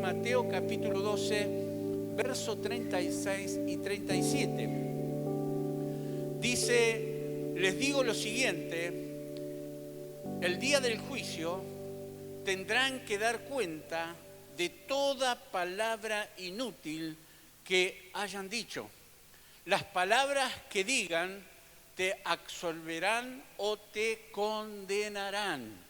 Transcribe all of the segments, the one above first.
Mateo capítulo 12, verso 36 y 37. Dice, les digo lo siguiente, el día del juicio tendrán que dar cuenta de toda palabra inútil que hayan dicho. Las palabras que digan te absolverán o te condenarán.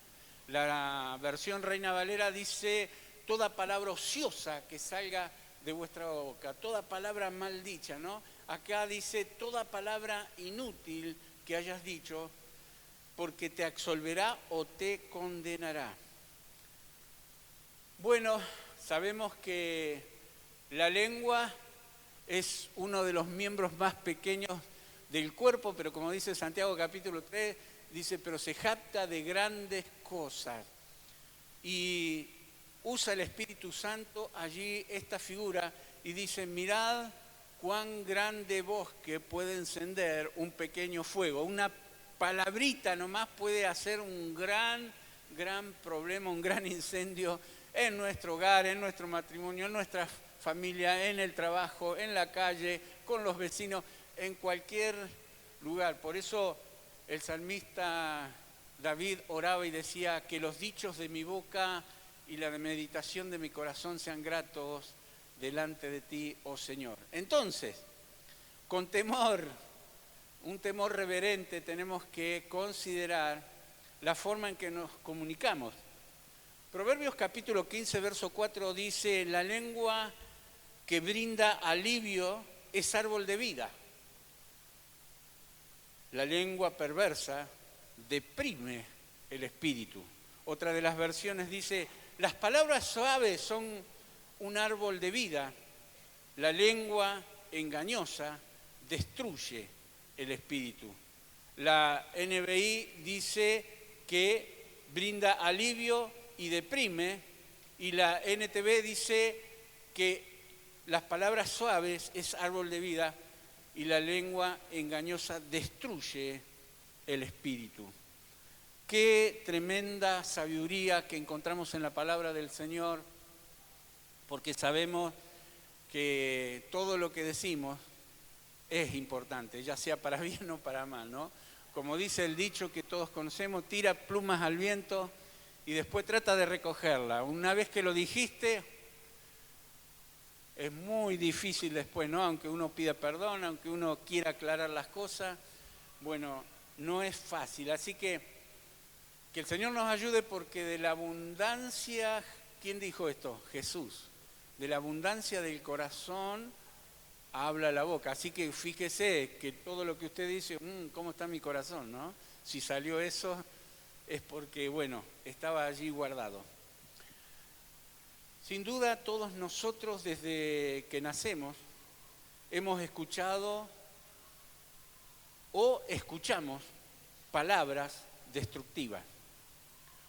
La versión Reina Valera dice, toda palabra ociosa que salga de vuestra boca, toda palabra maldicha, ¿no? Acá dice, toda palabra inútil que hayas dicho, porque te absolverá o te condenará. Bueno, sabemos que la lengua es uno de los miembros más pequeños del cuerpo, pero como dice Santiago capítulo 3, dice, pero se jacta de grandes cosas. Y usa el Espíritu Santo allí esta figura y dice, mirad cuán grande bosque puede encender un pequeño fuego. Una palabrita nomás puede hacer un gran problema, un gran incendio en nuestro hogar, en nuestro matrimonio, en nuestra familia, en el trabajo, en la calle, con los vecinos, en cualquier lugar. Por eso el salmista David oraba y decía, que los dichos de mi boca y la meditación de mi corazón sean gratos delante de ti, oh Señor. Entonces, con temor, un temor reverente, tenemos que considerar la forma en que nos comunicamos. Proverbios capítulo 15, verso 4 dice, la lengua que brinda alivio es árbol de vida. La lengua perversa deprime el espíritu. Otra de las versiones dice, las palabras suaves son un árbol de vida, la lengua engañosa destruye el espíritu. La NBI dice que brinda alivio y deprime, y la NTV dice que las palabras suaves es árbol de vida y la lengua engañosa destruye el espíritu. Qué tremenda sabiduría que encontramos en la palabra del Señor, porque sabemos que todo lo que decimos es importante, ya sea para bien o para mal, ¿no? Como dice el dicho que todos conocemos, tira plumas al viento y después trata de recogerla. Una vez que lo dijiste, es muy difícil después, ¿no? Aunque uno pida perdón, aunque uno quiera aclarar las cosas, bueno, no es fácil. Así que el Señor nos ayude porque de la abundancia, ¿quién dijo esto? Jesús. De la abundancia del corazón habla la boca. Así que fíjese que todo lo que usted dice, ¿cómo está mi corazón, no? Si salió eso es porque, bueno, estaba allí guardado. Sin duda, todos nosotros desde que nacemos hemos escuchado o escuchamos palabras destructivas.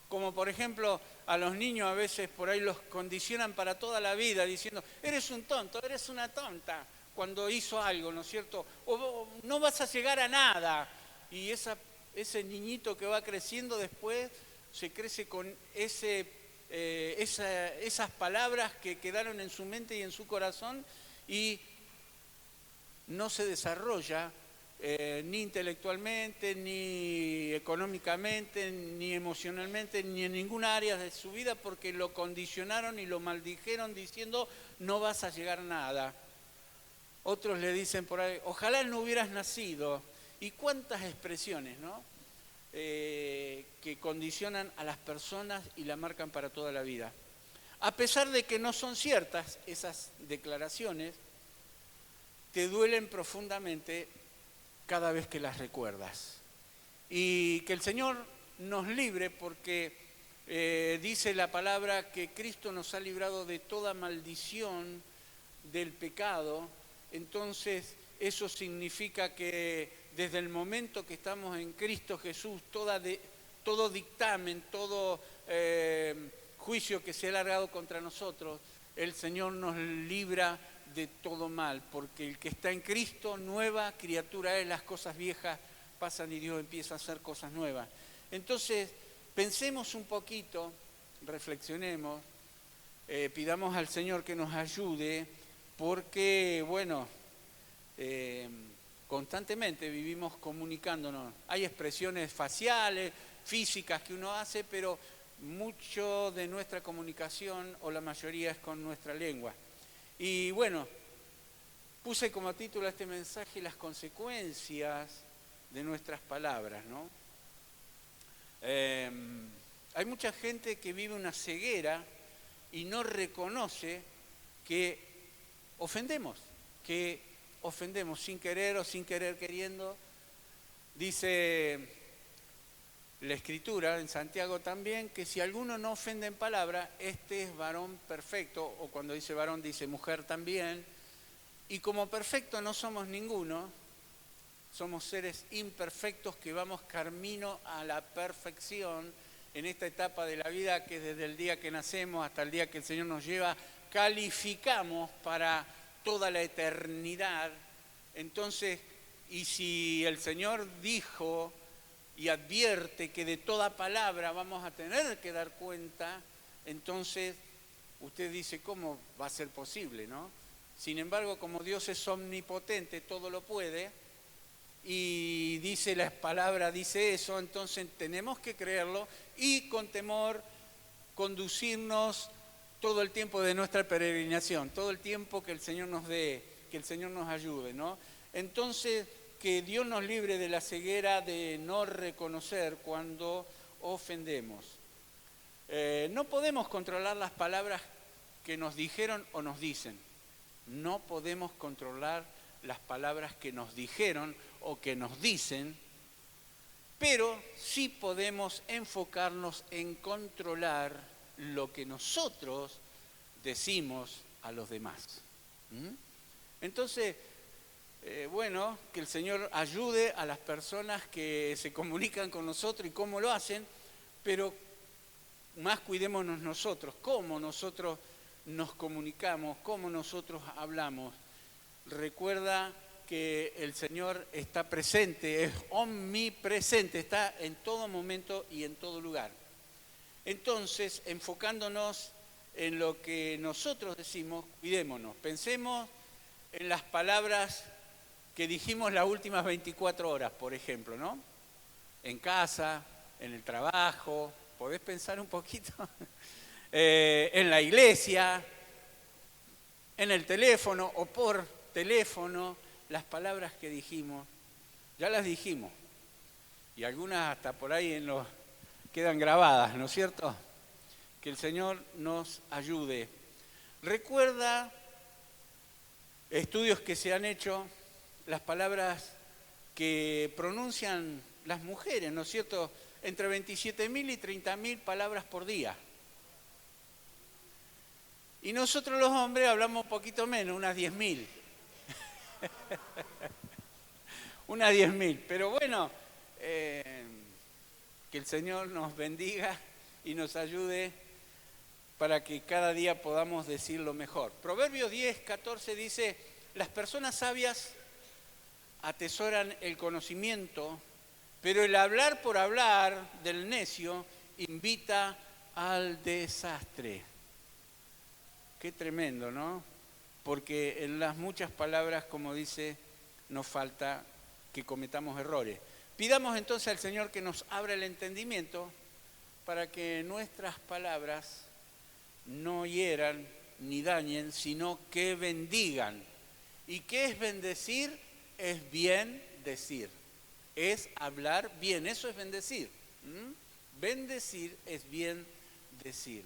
Como por ejemplo, a los niños a veces por ahí los condicionan para toda la vida diciendo, eres un tonto, eres una tonta, cuando hizo algo, ¿no es cierto? O no vas a llegar a nada. Y ese niñito que va creciendo después se crece con esas palabras que quedaron en su mente y en su corazón y no se desarrolla ni intelectualmente, ni económicamente, ni emocionalmente, ni en ninguna área de su vida porque lo condicionaron y lo maldijeron diciendo no vas a llegar a nada. Otros le dicen por ahí, ojalá no hubieras nacido. Y cuántas expresiones, ¿no? Que condicionan a las personas y la marcan para toda la vida. A pesar de que no son ciertas esas declaraciones, te duelen profundamente cada vez que las recuerdas. Y que el Señor nos libre porque dice la palabra que Cristo nos ha librado de toda maldición del pecado. Entonces eso significa que desde el momento que estamos en Cristo Jesús, todo dictamen, todo juicio que se ha largado contra nosotros, el Señor nos libra de todo mal, porque el que está en Cristo, nueva criatura es, las cosas viejas pasan y Dios empieza a hacer cosas nuevas. Entonces, pensemos un poquito reflexionemos, pidamos al Señor que nos ayude, porque, bueno, constantemente vivimos comunicándonos. Hay expresiones faciales, físicas que uno hace, pero mucho de nuestra comunicación, o la mayoría, es con nuestra lengua. Y bueno, puse como título a este mensaje las consecuencias de nuestras palabras, ¿no? Hay mucha gente que vive una ceguera y no reconoce que ofendemos sin querer o sin querer queriendo. Dice la Escritura en Santiago también que si alguno no ofende en palabra, este es varón perfecto, o cuando dice varón dice mujer también, y como perfecto no somos ninguno, somos seres imperfectos que vamos camino a la perfección en esta etapa de la vida, que desde el día que nacemos hasta el día que el Señor nos lleva, calificamos para toda la eternidad. Entonces, y si el Señor dijo y advierte que de toda palabra vamos a tener que dar cuenta, entonces usted dice, ¿cómo va a ser posible, no? Sin embargo, como Dios es omnipotente, todo lo puede, y dice la palabra, dice eso, entonces tenemos que creerlo y con temor conducirnos todo el tiempo de nuestra peregrinación, todo el tiempo que el Señor nos dé, que el Señor nos ayude, ¿no? Entonces, que Dios nos libre de la ceguera de no reconocer cuando ofendemos. No podemos controlar las palabras que nos dijeron o nos dicen. No podemos controlar las palabras que nos dijeron o que nos dicen, pero sí podemos enfocarnos en controlar lo que nosotros decimos a los demás. Entonces, bueno, que el Señor ayude a las personas que se comunican con nosotros y cómo lo hacen, pero más cuidémonos nosotros, cómo nosotros nos comunicamos, cómo nosotros hablamos. Recuerda que el Señor está presente, es omnipresente, está en todo momento y en todo lugar. Entonces, enfocándonos en lo que nosotros decimos, cuidémonos, pensemos en las palabras que dijimos las últimas 24 horas, por ejemplo, ¿no? En casa, en el trabajo, ¿podés pensar un poquito? En la iglesia, en el teléfono o por teléfono, las palabras que dijimos, ya las dijimos, y algunas hasta por ahí quedan grabadas, ¿no es cierto? Que el Señor nos ayude. Recuerda estudios que se han hecho, las palabras que pronuncian las mujeres, ¿no es cierto? Entre 27.000 y 30.000 palabras por día. Y nosotros los hombres hablamos un poquito menos, unas 10.000. Unas 10.000. Pero bueno, que el Señor nos bendiga y nos ayude para que cada día podamos decirlo mejor. Proverbios 10:14 dice, las personas sabias atesoran el conocimiento, pero el hablar por hablar del necio invita al desastre. Qué tremendo, ¿no? Porque en las muchas palabras, como dice, nos falta que cometamos errores. Pidamos entonces al Señor que nos abra el entendimiento para que nuestras palabras no hieran ni dañen, sino que bendigan. ¿Y qué es bendecir? Es bien decir. Es hablar bien, eso es bendecir. Bendecir es bien decir.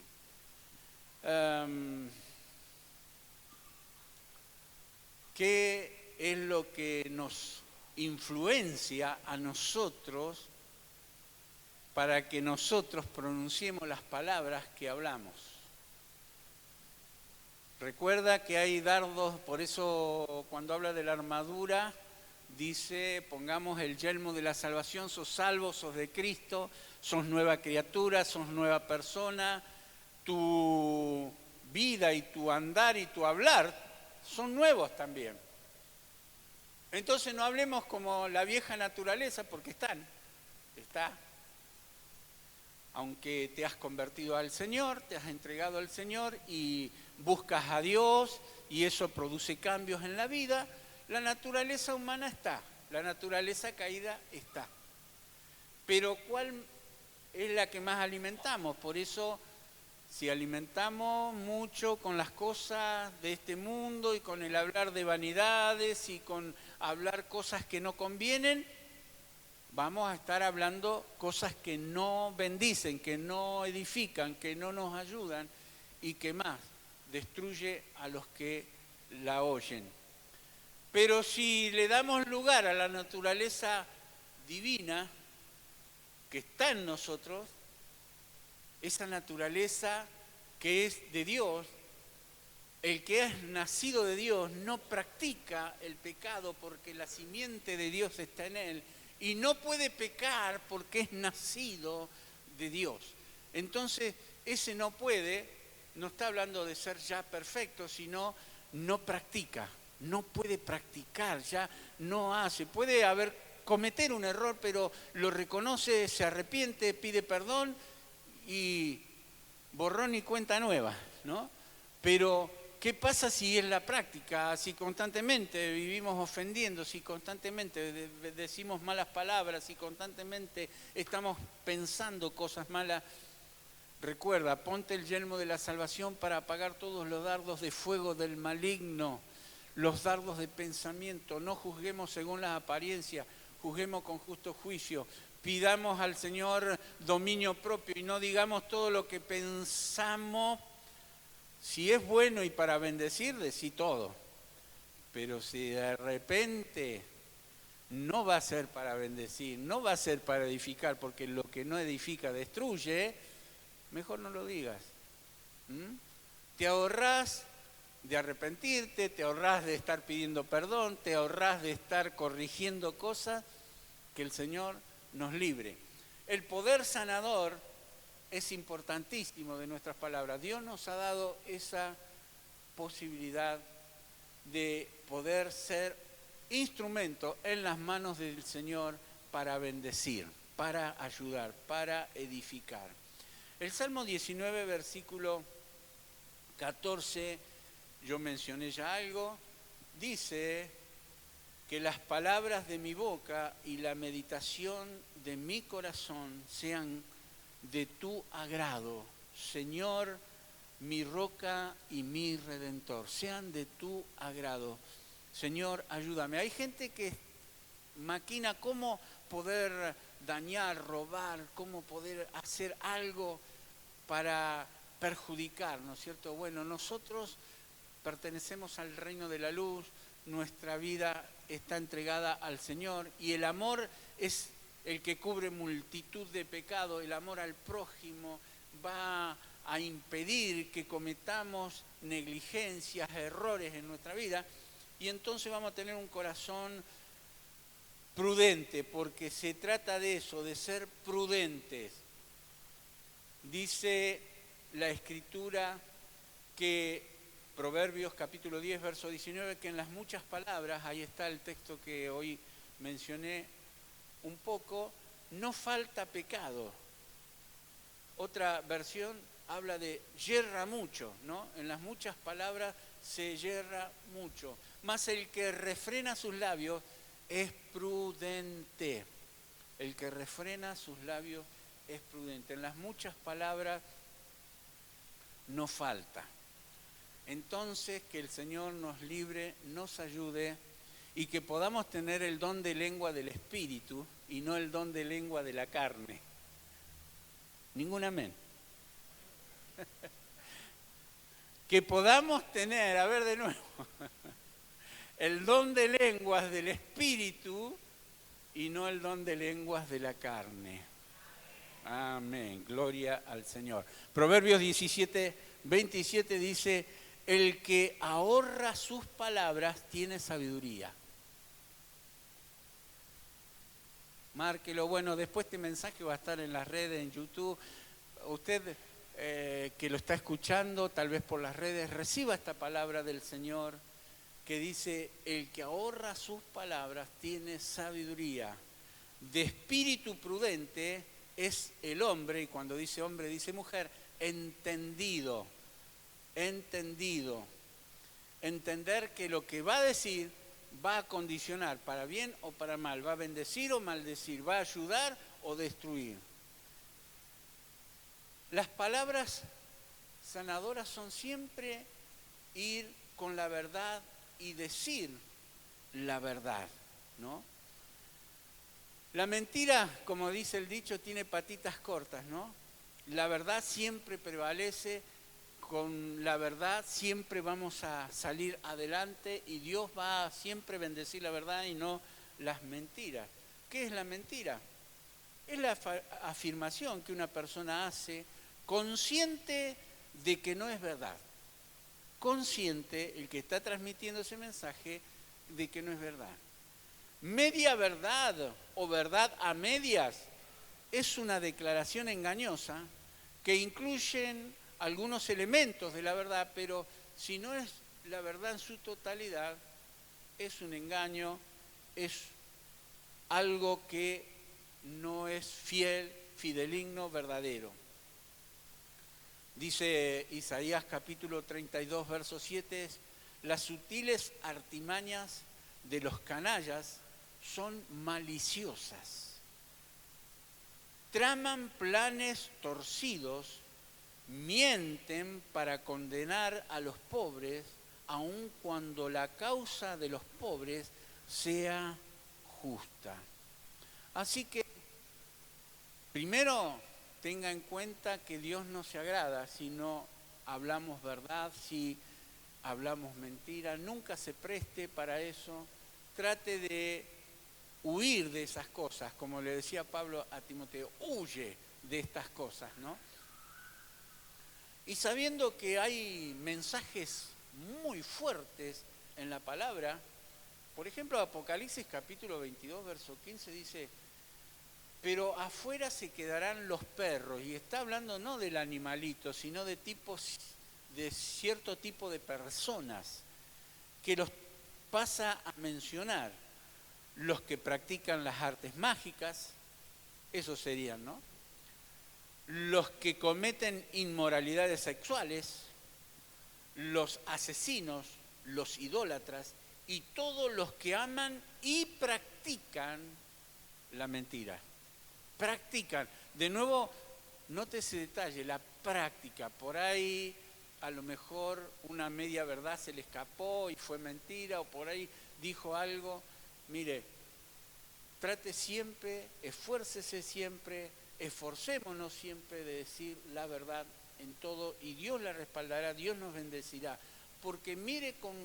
¿Qué es lo que nos influencia a nosotros para que nosotros pronunciemos las palabras que hablamos? Recuerda que hay dardos, por eso cuando habla de la armadura, dice, pongamos el yelmo de la salvación, sos salvo, sos de Cristo, sos nueva criatura, sos nueva persona, tu vida y tu andar y tu hablar son nuevos también. Entonces no hablemos como la vieja naturaleza, porque está. aunque te has convertido al Señor, te has entregado al Señor y buscas a Dios y eso produce cambios en la vida, la naturaleza humana está, la naturaleza caída está. Pero ¿cuál es la que más alimentamos? Por eso, si alimentamos mucho con las cosas de este mundo y con el hablar de vanidades y con hablar cosas que no convienen, vamos a estar hablando cosas que no bendicen, que no edifican, que no nos ayudan y que más destruye a los que la oyen. Pero si le damos lugar a la naturaleza divina que está en nosotros, esa naturaleza que es de Dios, el que es nacido de Dios no practica el pecado porque la simiente de Dios está en él y no puede pecar porque es nacido de Dios. Entonces, ese no puede, no está hablando de ser ya perfecto, sino no practica, no puede practicar, ya no hace. Puede cometer un error, pero lo reconoce, se arrepiente, pide perdón y borrón y cuenta nueva, ¿no? Pero ¿qué pasa si en la práctica, si constantemente vivimos ofendiendo, si constantemente decimos malas palabras, si constantemente estamos pensando cosas malas? Recuerda, ponte el yelmo de la salvación para apagar todos los dardos de fuego del maligno, los dardos de pensamiento. No juzguemos según las apariencias, juzguemos con justo juicio. Pidamos al Señor dominio propio y no digamos todo lo que pensamos. Si es bueno y para bendecir, decí todo. Pero si de repente no va a ser para bendecir, no va a ser para edificar, porque lo que no edifica destruye, mejor no lo digas. Te ahorrás de arrepentirte, te ahorrás de estar pidiendo perdón, te ahorrás de estar corrigiendo cosas, que el Señor nos libre. El poder sanador es importantísimo de nuestras palabras. Dios nos ha dado esa posibilidad de poder ser instrumento en las manos del Señor para bendecir, para ayudar, para edificar. El Salmo 19, versículo 14, yo mencioné ya algo, dice que las palabras de mi boca y la meditación de mi corazón sean de tu agrado, Señor, mi roca y mi redentor, sean de tu agrado. Señor, ayúdame. Hay gente que maquina cómo poder dañar, robar, cómo poder hacer algo para perjudicar, ¿no es cierto? Bueno, nosotros pertenecemos al reino de la luz, nuestra vida está entregada al Señor y el amor es el que cubre multitud de pecados. El amor al prójimo va a impedir que cometamos negligencias, errores en nuestra vida y entonces vamos a tener un corazón prudente, porque se trata de eso, de ser prudentes. Dice la Escritura que Proverbios capítulo 10, verso 19, que en las muchas palabras, ahí está el texto que hoy mencioné un poco, no falta pecado. Otra versión habla de yerra mucho, ¿no? En las muchas palabras se yerra mucho. Mas el que refrena sus labios es prudente. El que refrena sus labios es prudente. En las muchas palabras no falta. Entonces, que el Señor nos libre, nos ayude y que podamos tener el don de lengua del Espíritu y no el don de lengua de la carne. Ningún amén. Que podamos tener, a ver de nuevo, el don de lenguas del Espíritu y no el don de lenguas de la carne. Amén, gloria al Señor. Proverbios 17, 27 dice, el que ahorra sus palabras tiene sabiduría. Márquelo, bueno, después este mensaje va a estar en las redes, en YouTube. Usted que lo está escuchando, tal vez por las redes, reciba esta palabra del Señor que dice, el que ahorra sus palabras tiene sabiduría. De espíritu prudente es el hombre, y cuando dice hombre dice mujer, entendido. Entender que lo que va a decir va a condicionar para bien o para mal, va a bendecir o maldecir, va a ayudar o destruir. Las palabras sanadoras son siempre ir con la verdad y decir la verdad, ¿no? La mentira, como dice el dicho, tiene patitas cortas, ¿no? La verdad siempre prevalece, con la verdad siempre vamos a salir adelante y Dios va a siempre bendecir la verdad y no las mentiras. ¿Qué es la mentira? Es la afirmación que una persona hace consciente de que no es verdad. Consciente, el que está transmitiendo ese mensaje, de que no es verdad. Media verdad o verdad a medias es una declaración engañosa que incluyen algunos elementos de la verdad, pero si no es la verdad en su totalidad, es un engaño, es algo que no es fiel, fideligno, verdadero. Dice Isaías capítulo 32, verso 7, las sutiles artimañas de los canallas son maliciosas. Traman planes torcidos, mienten para condenar a los pobres, aun cuando la causa de los pobres sea justa. Así que, primero, tenga en cuenta que Dios no se agrada si no hablamos verdad, si hablamos mentira. Nunca se preste para eso. Trate de huir de esas cosas, como le decía Pablo a Timoteo, huye de estas cosas, ¿no? Y sabiendo que hay mensajes muy fuertes en la palabra, por ejemplo, Apocalipsis capítulo 22, verso 15 dice, pero afuera se quedarán los perros, y está hablando no del animalito, sino de cierto tipo de personas, que los pasa a mencionar. Los que practican las artes mágicas, esos serían, ¿no? Los que cometen inmoralidades sexuales, los asesinos, los idólatras y todos los que aman y practican la mentira. Practican. De nuevo, note ese detalle, la práctica. Por ahí a lo mejor una media verdad se le escapó y fue mentira, o por ahí dijo algo. Mire, trate siempre, esfuércese siempre, esforcémonos siempre de decir la verdad en todo y Dios la respaldará, Dios nos bendecirá. Porque mire con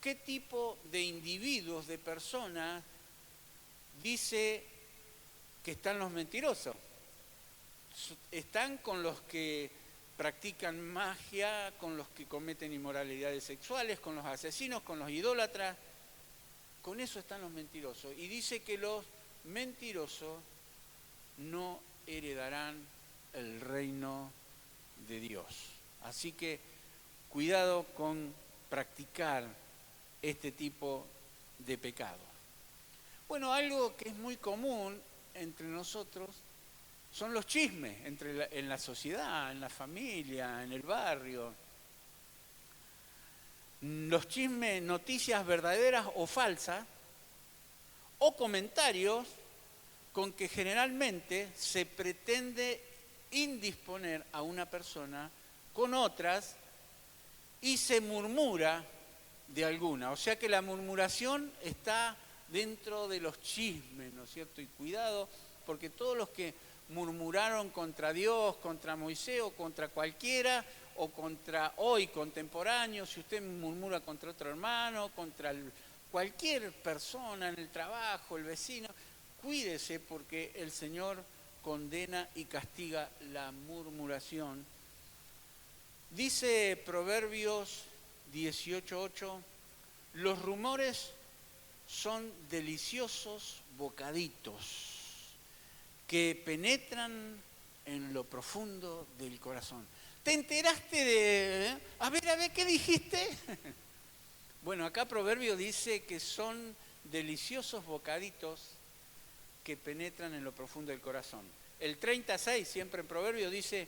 qué tipo de individuos, de personas, dice que están los mentirosos. Están con los que practican magia, con los que cometen inmoralidades sexuales, con los asesinos, con los idólatras. Con eso están los mentirosos. Y dice que los mentirosos no heredarán el reino de Dios. Así que cuidado con practicar este tipo de pecado. Bueno, algo que es muy común entre nosotros son los chismes en la sociedad, en la familia, en el barrio. Los chismes, noticias verdaderas o falsas, o comentarios con que generalmente se pretende indisponer a una persona con otras y se murmura de alguna. O sea que la murmuración está dentro de los chismes, ¿no es cierto? Y cuidado, porque todos los que murmuraron contra Dios, contra Moisés o contra cualquiera, o contra hoy contemporáneo, si usted murmura contra otro hermano, contra cualquier persona en el trabajo, el vecino, cuídese porque el Señor condena y castiga la murmuración. Dice Proverbios 18:8, los rumores son deliciosos bocaditos que penetran en lo profundo del corazón. ¿Te enteraste de...? A ver, ¿qué dijiste? Bueno, acá Proverbio dice que son deliciosos bocaditos que penetran en lo profundo del corazón. El 36, siempre en Proverbios, dice,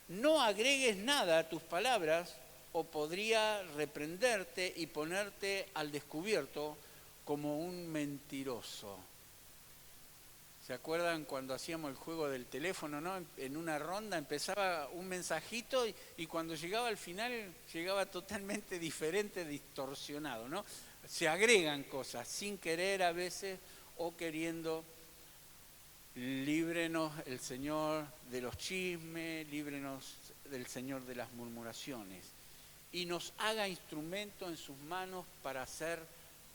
no agregues nada a tus palabras o podría reprenderte y ponerte al descubierto como un mentiroso. ¿Se acuerdan cuando hacíamos el juego del teléfono, no? En una ronda empezaba un mensajito y cuando llegaba al final llegaba totalmente diferente, distorsionado, ¿no? Se agregan cosas sin querer a veces o queriendo. Líbrenos el Señor de los chismes, líbrenos del Señor de las murmuraciones y nos haga instrumento en sus manos para ser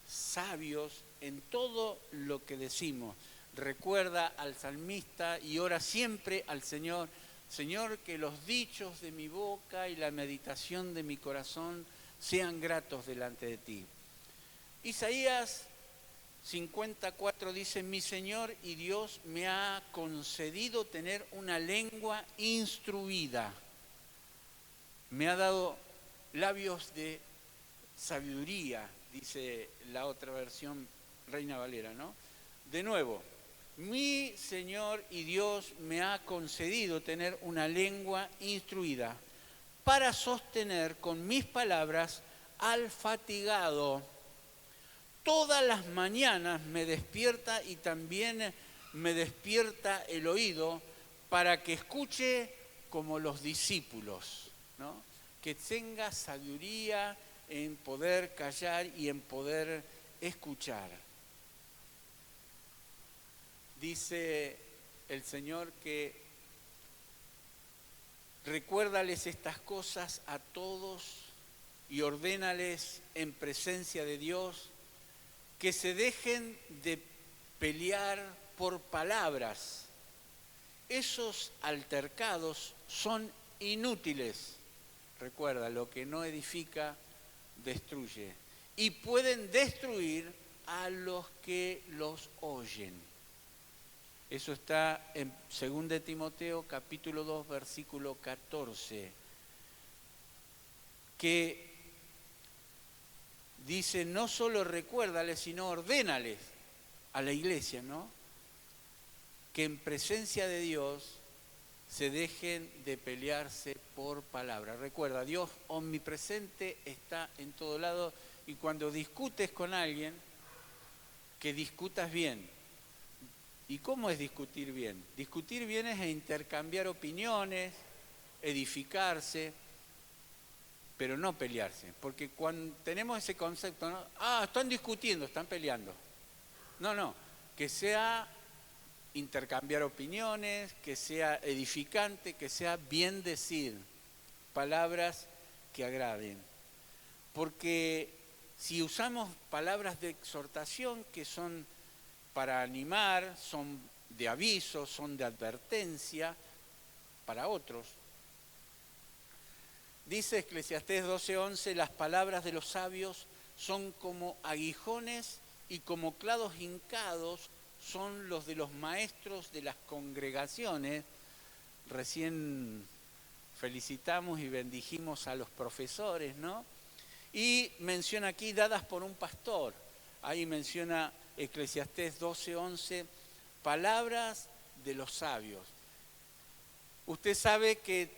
sabios en todo lo que decimos. Recuerda al salmista y ora siempre al Señor, Señor, que los dichos de mi boca y la meditación de mi corazón sean gratos delante de ti. Isaías 54 dice, mi Señor y Dios me ha concedido tener una lengua instruida. Me ha dado labios de sabiduría, dice la otra versión, Reina Valera, ¿no? De nuevo, mi Señor y Dios me ha concedido tener una lengua instruida para sostener con mis palabras al fatigado. Todas las mañanas me despierta y también me despierta el oído para que escuche como los discípulos, ¿no? Que tenga sabiduría en poder callar y en poder escuchar. Dice el Señor que recuérdales estas cosas a todos y ordénales en presencia de Dios que se dejen de pelear por palabras. Esos altercados son inútiles. Recuerda, lo que no edifica, destruye. Y pueden destruir a los que los oyen. Eso está en 2 Timoteo capítulo 2, versículo 14. Que dice, no solo recuérdales, sino ordénales a la iglesia, ¿no? Que en presencia de Dios se dejen de pelearse por palabras. Recuerda, Dios omnipresente está en todo lado y cuando discutes con alguien, que discutas bien. ¿Y cómo es discutir bien? Discutir bien es intercambiar opiniones, edificarse, pero no pelearse. Porque cuando tenemos ese concepto, ¿no? Están discutiendo, están peleando. No, que sea intercambiar opiniones, que sea edificante, que sea bien decir, palabras que agraden. Porque si usamos palabras de exhortación que son para animar, son de aviso, son de advertencia para otros. Dice Eclesiastés 12:11, las palabras de los sabios son como aguijones y como clavos hincados son los de los maestros de las congregaciones. Recién felicitamos y bendijimos a los profesores, ¿no? Y menciona aquí, dadas por un pastor. Ahí menciona Eclesiastés 12:11, palabras de los sabios. Usted sabe que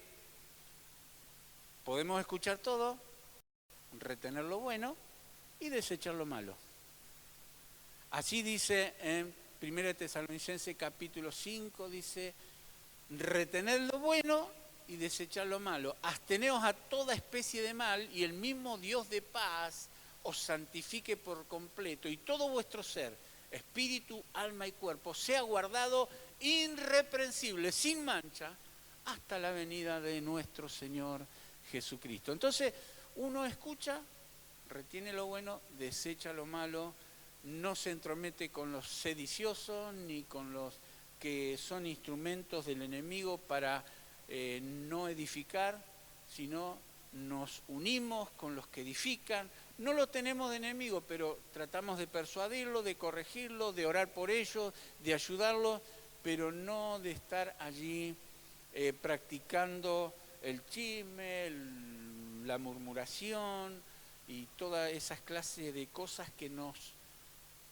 podemos escuchar todo, retener lo bueno y desechar lo malo. Así dice en 1 Tesalonicenses capítulo 5, dice, retener lo bueno y desechar lo malo. Absteneos a toda especie de mal y el mismo Dios de paz os santifique por completo y todo vuestro ser, espíritu, alma y cuerpo, sea guardado irreprensible, sin mancha, hasta la venida de nuestro Señor Jesucristo. Entonces, uno escucha, retiene lo bueno, desecha lo malo, no se entromete con los sediciosos ni con los que son instrumentos del enemigo para no edificar, sino nos unimos con los que edifican. No lo tenemos de enemigo, pero tratamos de persuadirlo, de corregirlo, de orar por ellos, de ayudarlos, pero no de estar allí practicando el chisme, la murmuración y todas esas clases de cosas que nos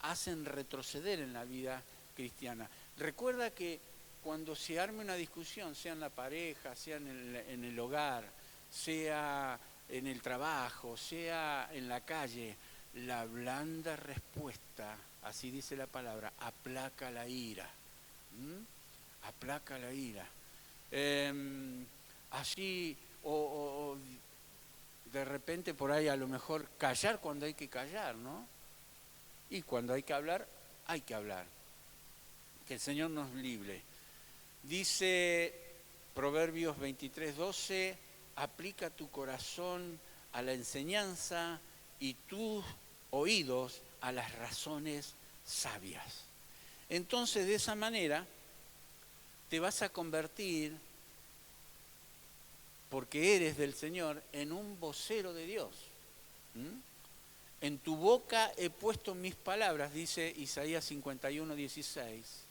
hacen retroceder en la vida cristiana. Recuerda que cuando se arme una discusión, sea en la pareja, sea en el hogar, sea en el trabajo, sea en la calle, la blanda respuesta, así dice la palabra, aplaca la ira. Aplaca la ira. Así, o de repente por ahí a lo mejor callar cuando hay que callar, ¿no? Y cuando hay que hablar, hay que hablar. Que el Señor nos libre. Dice Proverbios 23:12, aplica tu corazón a la enseñanza y tus oídos a las razones sabias. Entonces, de esa manera, te vas a convertir, porque eres del Señor, en un vocero de Dios. En tu boca he puesto mis palabras, dice Isaías 51:16.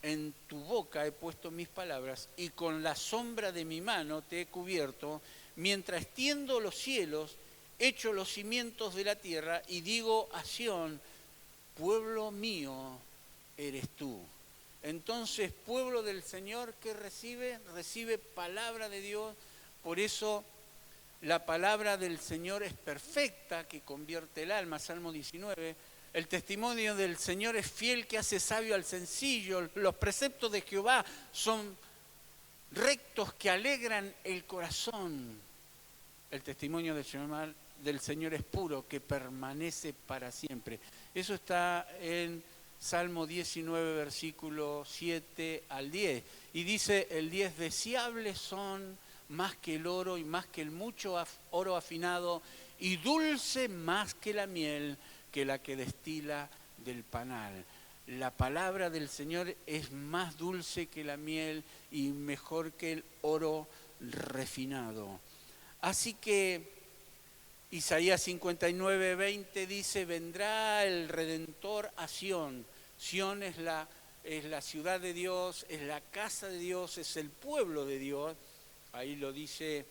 En tu boca he puesto mis palabras y con la sombra de mi mano te he cubierto, mientras extiendo los cielos, echo los cimientos de la tierra y digo a Sión, pueblo mío eres tú. Entonces, pueblo del Señor, ¿qué recibe? Recibe palabra de Dios. Por eso la palabra del Señor es perfecta, que convierte el alma, Salmo 19. El testimonio del Señor es fiel, que hace sabio al sencillo. Los preceptos de Jehová son rectos, que alegran el corazón. El testimonio del Señor es puro, que permanece para siempre. Eso está en Salmo 19, versículo 7 al 10. Y dice el 10, deseables son más que el oro y más que el mucho oro afinado, y dulce más que la miel, que la que destila del panal. La palabra del Señor es más dulce que la miel y mejor que el oro refinado. Así que Isaías 59:20 dice, vendrá el Redentor a Sión. Sión es la ciudad de Dios, es la casa de Dios, es el pueblo de Dios. Ahí lo dice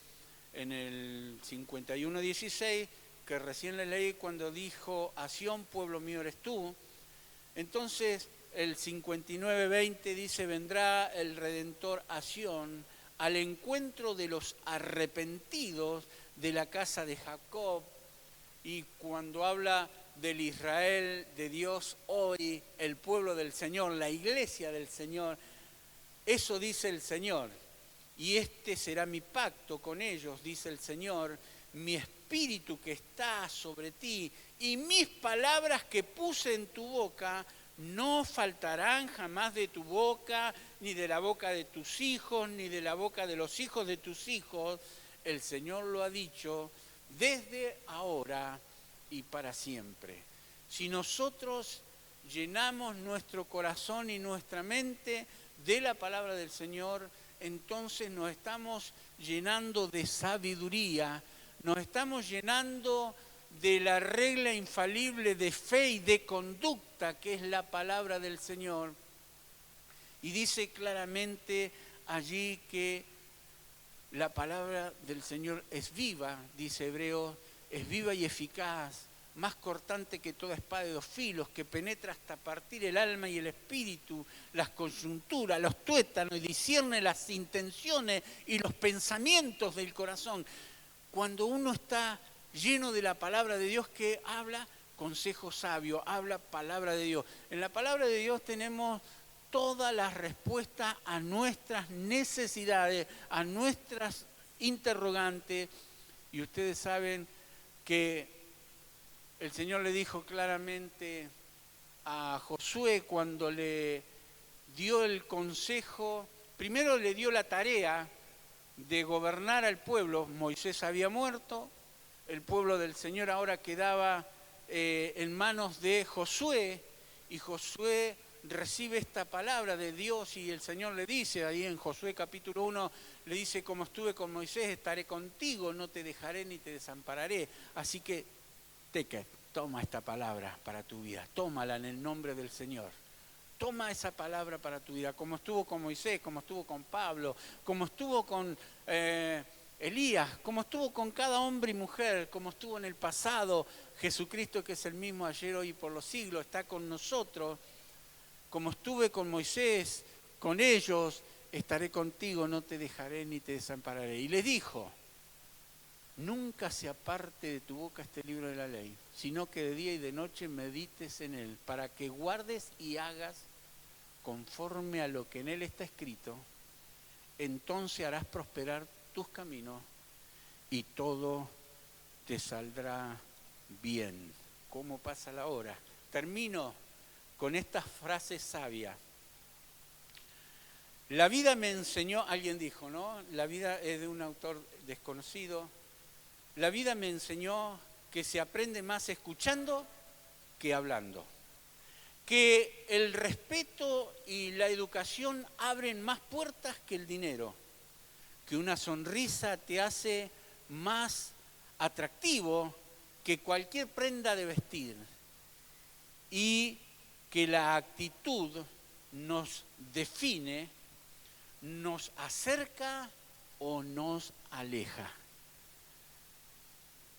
en el 51:16, que recién le leí cuando dijo, a Sión, pueblo mío eres tú. Entonces el 59:20 dice, vendrá el Redentor a Sión, al encuentro de los arrepentidos de la casa de Jacob. Y cuando habla del Israel de Dios hoy, el pueblo del Señor, la iglesia del Señor, eso dice el Señor. Y este será mi pacto con ellos, dice el Señor, mi espíritu que está sobre ti y mis palabras que puse en tu boca no faltarán jamás de tu boca, ni de la boca de tus hijos, ni de la boca de los hijos de tus hijos. El Señor lo ha dicho desde ahora y para siempre. Si nosotros llenamos nuestro corazón y nuestra mente de la palabra del Señor, entonces nos estamos llenando de sabiduría, nos estamos llenando de la regla infalible de fe y de conducta, que es la palabra del Señor. Y dice claramente allí que la palabra del Señor es viva, dice Hebreos, es viva y eficaz, más cortante que toda espada de 2 filos, que penetra hasta partir el alma y el espíritu, las coyunturas, los tuétanos, y discierne las intenciones y los pensamientos del corazón. Cuando uno está lleno de la palabra de Dios, que habla consejo sabio, habla palabra de Dios. En la palabra de Dios tenemos todas las respuestas a nuestras necesidades, a nuestras interrogantes. Y ustedes saben que el Señor le dijo claramente a Josué cuando le dio el consejo, primero le dio la tarea de gobernar al pueblo. Moisés había muerto, el pueblo del Señor ahora quedaba en manos de Josué, y Josué recibe esta palabra de Dios y el Señor le dice, ahí en Josué capítulo 1, le dice, como estuve con Moisés, estaré contigo, no te dejaré ni te desampararé. Así que, toma esta palabra para tu vida, tómala en el nombre del Señor. Toma esa palabra para tu vida, como estuvo con Moisés, como estuvo con Pablo, como estuvo con Elías, como estuvo con cada hombre y mujer, como estuvo en el pasado. Jesucristo, que es el mismo ayer, hoy y por los siglos, está con nosotros. Como estuve con Moisés, con ellos, estaré contigo, no te dejaré ni te desampararé. Y les dijo, nunca se aparte de tu boca este libro de la ley, sino que de día y de noche medites en él, para que guardes y hagas conforme a lo que en él está escrito, entonces harás prosperar tus caminos y todo te saldrá bien. ¿Cómo pasa la hora? Termino con estas frases sabias. La vida me enseñó, alguien dijo, ¿no? La vida es de un autor desconocido. La vida me enseñó que se aprende más escuchando que hablando. Que el respeto y la educación abren más puertas que el dinero. Que una sonrisa te hace más atractivo que cualquier prenda de vestir. Y que la actitud nos define, nos acerca o nos aleja.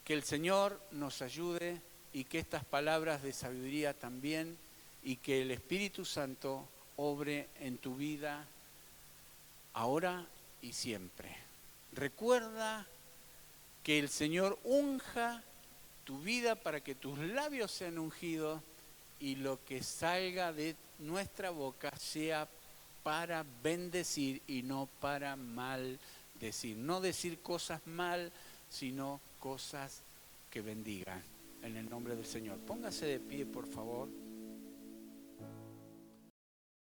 Que el Señor nos ayude y que estas palabras de sabiduría también, y que el Espíritu Santo obre en tu vida ahora y siempre. Recuerda que el Señor unja tu vida para que tus labios sean ungidos y lo que salga de nuestra boca sea para bendecir y no para maldecir. No decir cosas mal, sino cosas que bendigan. En el nombre del Señor. Póngase de pie, por favor.